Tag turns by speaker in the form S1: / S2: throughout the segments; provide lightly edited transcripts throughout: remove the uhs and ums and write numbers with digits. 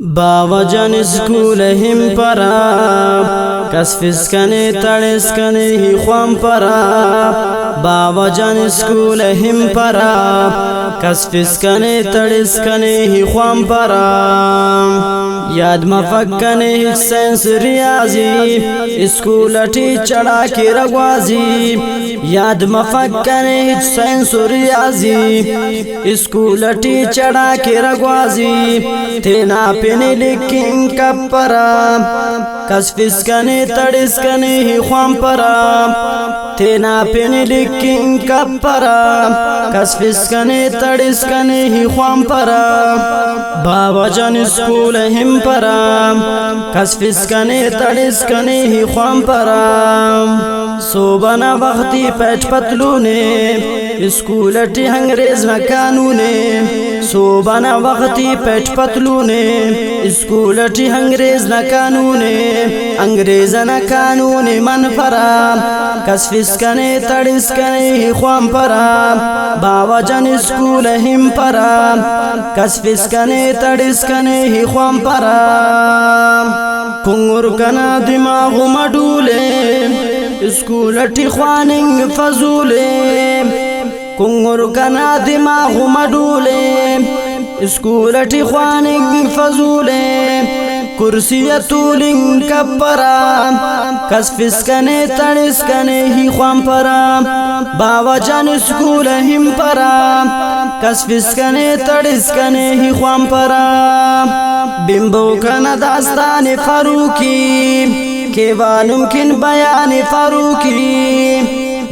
S1: बाबा जान school him परा कसफिस कने तड़िस कने ही ख्वाम परा बाबा जान स्कूल हिम परा कसफिस कने तड़िस कने ही ख्वाम परा याद मफक्कने सेंस रियाजी स्कूल टी चढ़ा के रगवाजी याद मफक्कने सेंस रियाजी स्कूल टी चढ़ा के रगवाजी तेना पिने लिखिन कपरा कसफिस कने तड़िस कने ही ख्वाम परा तेना पिने लिखिन कपरा कसफिस कने तड़िस कने ही ख्वाम परा बाबा जान स्कूल हिम परा कसफिस कने तड़िस कने ही ख्वाम परा सोबना वक्ती पैठ पतलूने स्कूल टी अंग्रेज न कानूने सोबना वक्ती पैठ पतलूने स्कूल टी अंग्रेज न कानूने अंग्रेज न कानूने मन परा कसफिस कने तड़िस कने ही ख्वाम परा बाबा जान स्कूल हिम परा कसफिस कने तड़िस कने ही ख्वाम परा कुंगुर कना दिमाग मडूले स्कूल टी ख्वानिंग फजूले कुंगुर कना दिमाग मडूले स्कूल टी ख्वानिंग फजूले कुर्सी तूलिंग कपरा कसफिस कने तड़िस कने ही ख्वाम परा बाबा जान स्कूल हिम परा कसफिस कने तड़िस कने ही ख्वाम परा बिंबो कना दास्तान फारूकी केवा मुमकिन बयान फारूकी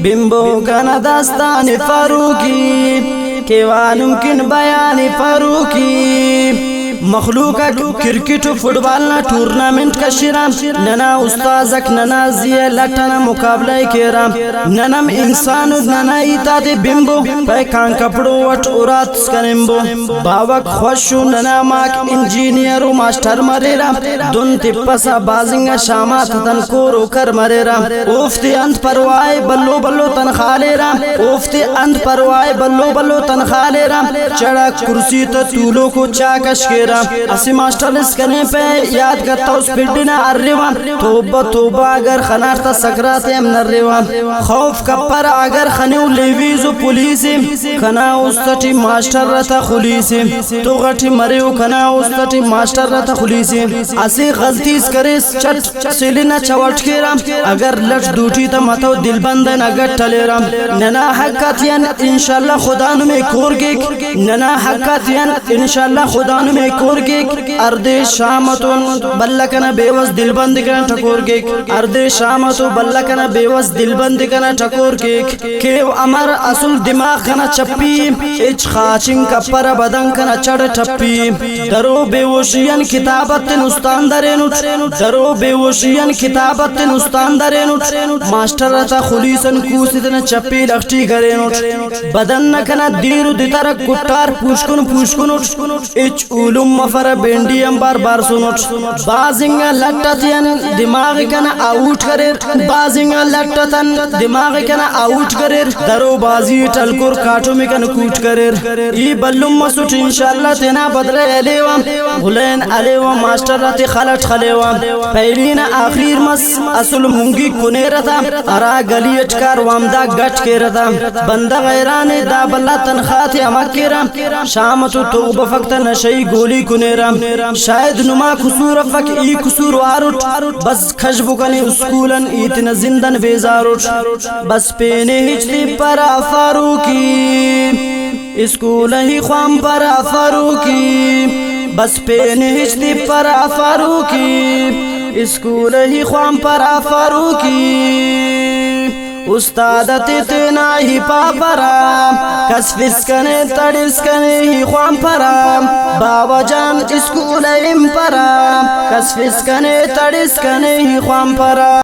S1: बिंबो कना दास्तान फारूकी केवा मुमकिन बयान फारूकी मखलूक क्रिकेट फुटबॉल ना टूर्नामेंट का शिराम नना उस्ताजक नना जिया लटना मुकाबला केराम ननम इंसान नना इताते बिंबो पे कान कपड़ो वट उरात कनेम्बो बाबा खुशु नना माक इंजीनियर मास्टर मरेरा दुन तिपसा बाजिंगा शामा तन कोरो कर मरेरा उफ्ते अंत परवाए बल्लो बल्लो तन खालेरा उफ्ते अंत परवाए बल्लो बल्लो तन खालेरा चढ़ा कुर्सी तो तूलो को चाकश के असी मास्टर इसकने पे याद करता उस पिंडिना अर्रेवा तोबा तोबा अगर खनारता सकराते हम नर्रेवा खौफ कपर अगर खने लेवीजो पुलिस खना उस्तटी मास्टर रहता खुलीस तो गठी मरे खना उस्तटी मास्टर रहता खुलीस असी गलती करे चट सिलिना चवट के राम अगर लट दूठी तो मतो दिल बंदन अगर टले राम नना हक्कातियन इंशाल्लाह खुदा में कोरगे नना हक्कातियन इंशाल्लाह खुदा में कोरगे अर्दे शामतुन बल्लकना बेवस दिलबंद कना ठकोर के अर्दे शामतु बल्लकना बेवस दिलबंद कना ठकोर के अमर असुल दिमाग कना चप्पी इच खाचिंग कपर बदन कना चढ़ ठप्पी दरो बेवशियन किताबत उस्तान दरेनुट दरो बेवशियन किताबत उस्तान दरेनुट मास्टर रता खुलीसन कूसितन चप्पी लखटी करेनुट बदन न कना दीरु दितर कुटार पुष्कुन पुष्कुनुट इच उलुम मफर बेंडियम बार बार सुनोट बाजिंगा लट्टतन दिमाग कना आउट करे बाजिंगा लट्टतन दिमाग कना आउट करे दरो बाजी टलकुर काटो में कन कूट करे ई बल्लुम मसुट इंशाल्लाह तेना बदले अलेवा हुलैन अलेवा मास्टर राते खलट खलेवा पहलीना आखिर मस असुल मुंगी कुने रता अरा गली अटकार वामदा गट के रता बंदा गैराने दा बल्ला तनखाते अमकेरा शाम तो बफक्त नशई गोली कुने शायद नुमा खुसूर फक ई खुसूर वारुट बस खशबु कने स्कूलन इतना जिंदन बेजारुट बस पेने हिचती परा फारूकी स्कूल ही ख्वाम परा फारूकी बस पेने हिचती परा फारूकी स्कूल ही ख्वाम परा फारूकी उस्ताद तेना ही पापरा कसफिस कने तड़िस कने ही ख्वाम परा बाबा जान स्कूल हिम परा कसफिस कने तड़िस कने ही ख्वाम परा।